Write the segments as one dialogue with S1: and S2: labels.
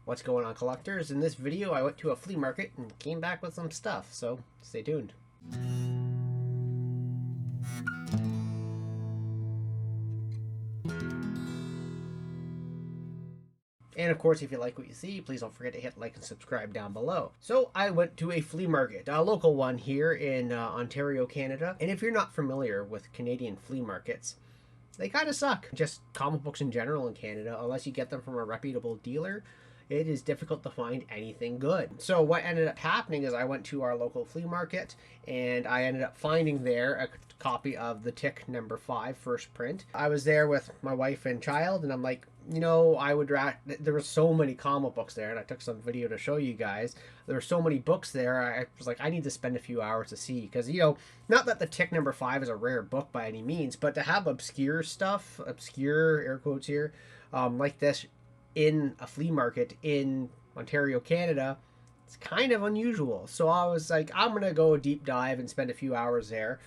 S1: What's going on, collectors? In this video I went to a flea market and came back with some stuff, so stay tuned. And of course, if you like what you see, please don't forget to hit like and subscribe down below. So I went to a flea market, a local one here in Ontario, Canada. And if you're not familiar with Canadian flea markets, they kind of suck. Just comic books in general in Canada, unless you get them from a reputable dealer, it is difficult to find anything good. So what ended up happening is I went to our local flea market and I ended up finding there a copy of the Tick number 5 first print. I was there with my wife and child and I'm like, there were so many comic books there, and I took some video to show you guys. There were so many books there. I was like, I need to spend a few hours to see, because not that the Tick number 5 is a rare book by any means, but to have obscure stuff, obscure air quotes here, like this in a flea market in Ontario, Canada, it's kind of unusual. So I was like, I'm gonna go a deep dive and spend a few hours there.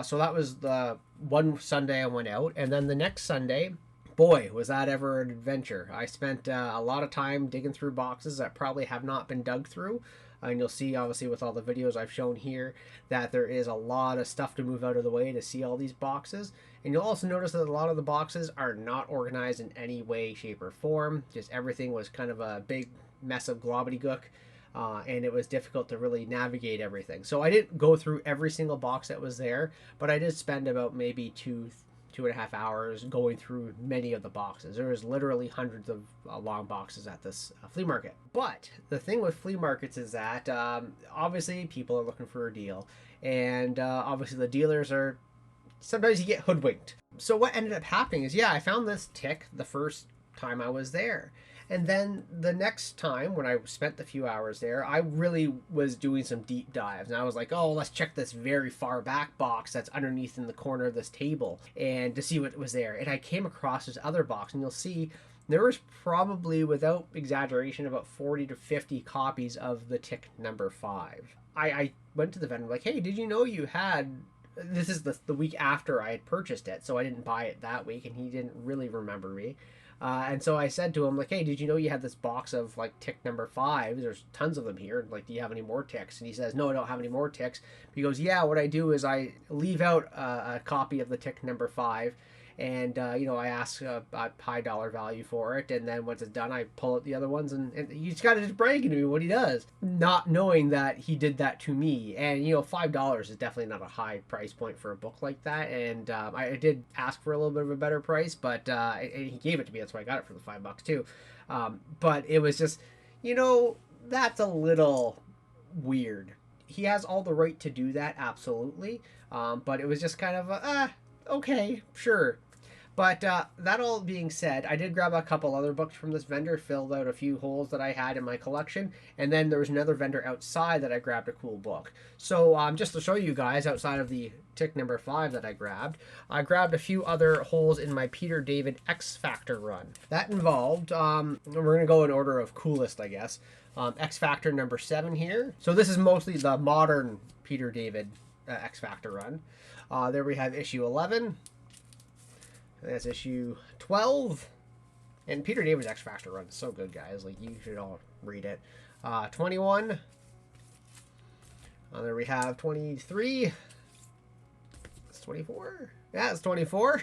S1: So that was the one Sunday I went out, and then the next Sunday, boy, was that ever an adventure. I spent a lot of time digging through boxes that probably have not been dug through. And you'll see, obviously, with all the videos I've shown here, that there is a lot of stuff to move out of the way to see all these boxes. And you'll also notice that a lot of the boxes are not organized in any way, shape, or form. Just everything was kind of a big mess of globbedygook. And it was difficult to really navigate everything. So I didn't go through every single box that was there, but I did spend about maybe 2.5 hours going through many of the boxes. There was literally hundreds of long boxes at this flea market. But the thing with flea markets is that obviously people are looking for a deal, and obviously the dealers are, sometimes you get hoodwinked. So what ended up happening is, I found this Tick the first time I was there. And then the next time when I spent the few hours there, I really was doing some deep dives. And I was like, oh, let's check this very far back box that's underneath in the corner of this table and to see what was there. And I came across this other box, and you'll see there was probably, without exaggeration, about 40 to 50 copies of the Tick number 5. I went to the vendor like, hey, did you know you had... This is the week after I had purchased it, so I didn't buy it that week, and he didn't really remember me. And so I said to him, like, hey, did you know you had this box of, like, Tick number 5? There's tons of them here. Like, do you have any more Ticks? And he says, no, I don't have any more Ticks. He goes, yeah, what I do is I leave out a copy of the Tick number 5, and, I ask a high dollar value for it, and then once it's done, I pull out the other ones, and he's got to just bragging to me what he does, not knowing that he did that to me. And, $5 is definitely not a high price point for a book like that, and I did ask for a little bit of a better price, but he gave it to me. That's why I got it for the $5 too. But it was just, that's a little weird. He has all the right to do that, absolutely, but it was just kind of okay, sure. But that all being said, I did grab a couple other books from this vendor, filled out a few holes that I had in my collection, and then there was another vendor outside that I grabbed a cool book. So just to show you guys, outside of the Tick number 5 that I grabbed a few other holes in my Peter David X Factor run. That involved, we're going to go in order of coolest, I guess, X Factor number 7 here. So this is mostly the modern Peter David X Factor run. There we have issue 11. That's issue 12. And Peter David's X Factor run is so good, guys. Like, you should all read it. 21. There we have 23. It's 24. Yeah, it's 24.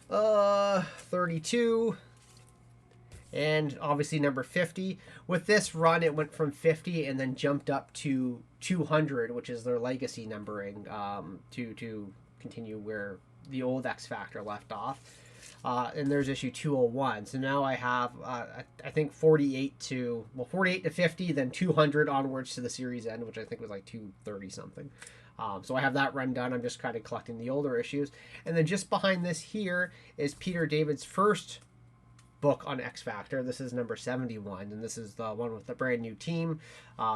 S1: 32. And obviously number 50. With this run, it went from 50 and then jumped up to 200, which is their legacy numbering, to continue where the old X Factor left off. And there's issue 201. So now I have, I think 48 to 50, then 200 onwards to the series end, which I think was like 230 something. So I have that run done. I'm just kind of collecting the older issues. And then just behind this here is Peter David's first book on X Factor. This is number 71, and this is the one with the brand new team.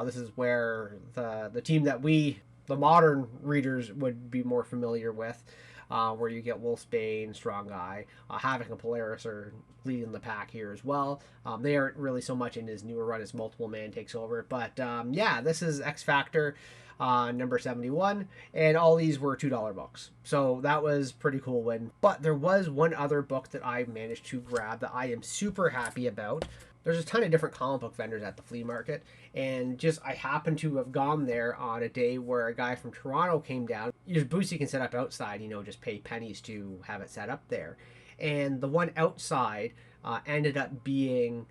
S1: This is where the team that the modern readers would be more familiar with, where you get Wolfsbane, Strong Guy, Havoc and Polaris are leading the pack here as well. They aren't really so much in his newer run as Multiple Man takes over, but this is X Factor. number 71, and all these were $2 books. So that was pretty cool win. But there was one other book that I managed to grab that I am super happy about. There's a ton of different comic book vendors at the flea market, and just I happened to have gone there on a day where a guy from Toronto came down. There's booths you can set up outside, just pay pennies to have it set up there. And the one outside ended up being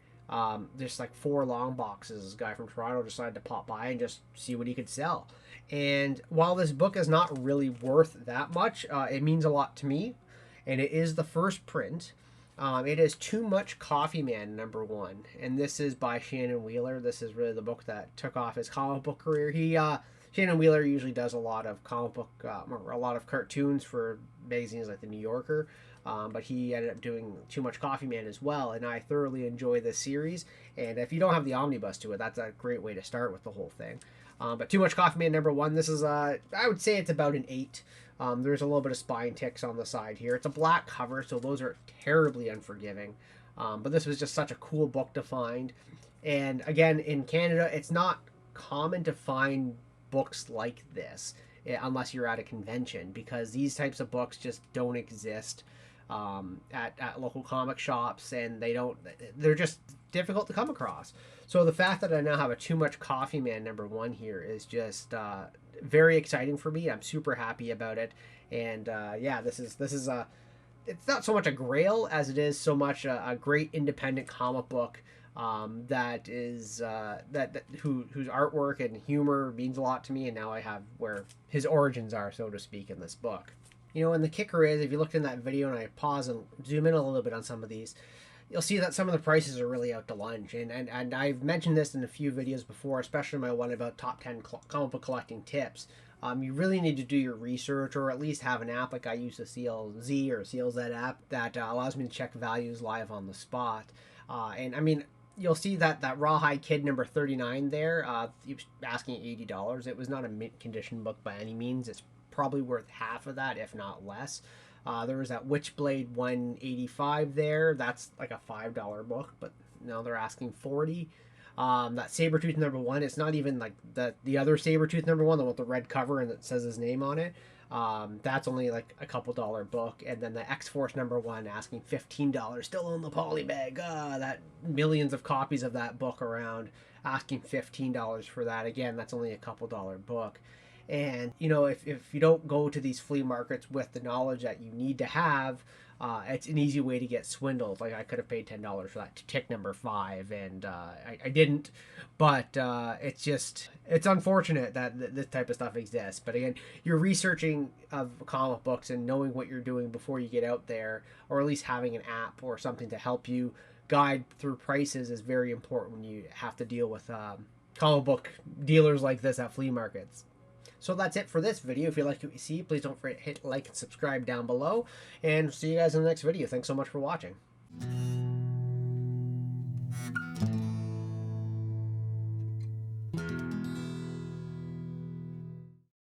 S1: just like 4 long boxes. This guy from Toronto decided to pop by and just see what he could sell. And while this book is not really worth that much, it means a lot to me, and it is the first print. It is Too Much Coffee Man #1, and this is by Shannon Wheeler. This is really the book that took off his comic book career. Shannon Wheeler usually does a lot of comic book, or a lot of cartoons for magazines like The New Yorker, but he ended up doing Too Much Coffee Man as well, and I thoroughly enjoy this series. And if you don't have the omnibus to it, that's a great way to start with the whole thing. But Too Much Coffee Man #1, this is, I would say it's about an 8. There's a little bit of spine ticks on the side here. It's a black cover, so those are terribly unforgiving. But this was just such a cool book to find. And again, in Canada, it's not common to find books like this unless you're at a convention, because these types of books just don't exist at local comic shops, and they're just difficult to come across. So the fact that I now have a Too Much Coffee Man #1 here is just very exciting for me. I'm super happy about it. And yeah, this is it's not so much a grail as it is so much a great independent comic book that is whose artwork and humor means a lot to me, and now I have where his origins are, so to speak, in this book. And the kicker is, if you looked in that video and I pause and zoom in a little bit on some of these, you'll see that some of the prices are really out to lunch. And I've mentioned this in a few videos before, especially my one about top 10 comic book collecting tips. You really need to do your research, or at least have an app like I use, the CLZ or CLZ app, that allows me to check values live on the spot. And I mean, you'll see that Rawhide Kid number 39 there, he was asking $80. It was not a mint condition book by any means. It's probably worth half of that, if not less. There was that Witchblade 185 there. That's like a $5 book, but now they're asking $40. That Sabretooth #1, it's not even like the other Sabretooth #1, the one with the red cover and that says his name on it. That's only like a couple dollar book. And then the X-Force #1 asking $15, still on the polybag. That millions of copies of that book around, asking $15 for that. Again, that's only a couple dollar book. And if you don't go to these flea markets with the knowledge that you need to have, it's an easy way to get swindled. Like, I could have paid $10 for that tick #5, and I didn't. But it's unfortunate that this type of stuff exists. But again, you're researching of comic books and knowing what you're doing before you get out there, or at least having an app or something to help you guide through prices, is very important when you have to deal with comic book dealers like this at flea markets. So that's it for this video. If you like what you see, please don't forget to hit like and subscribe down below. And see you guys in the next video. Thanks so much for watching.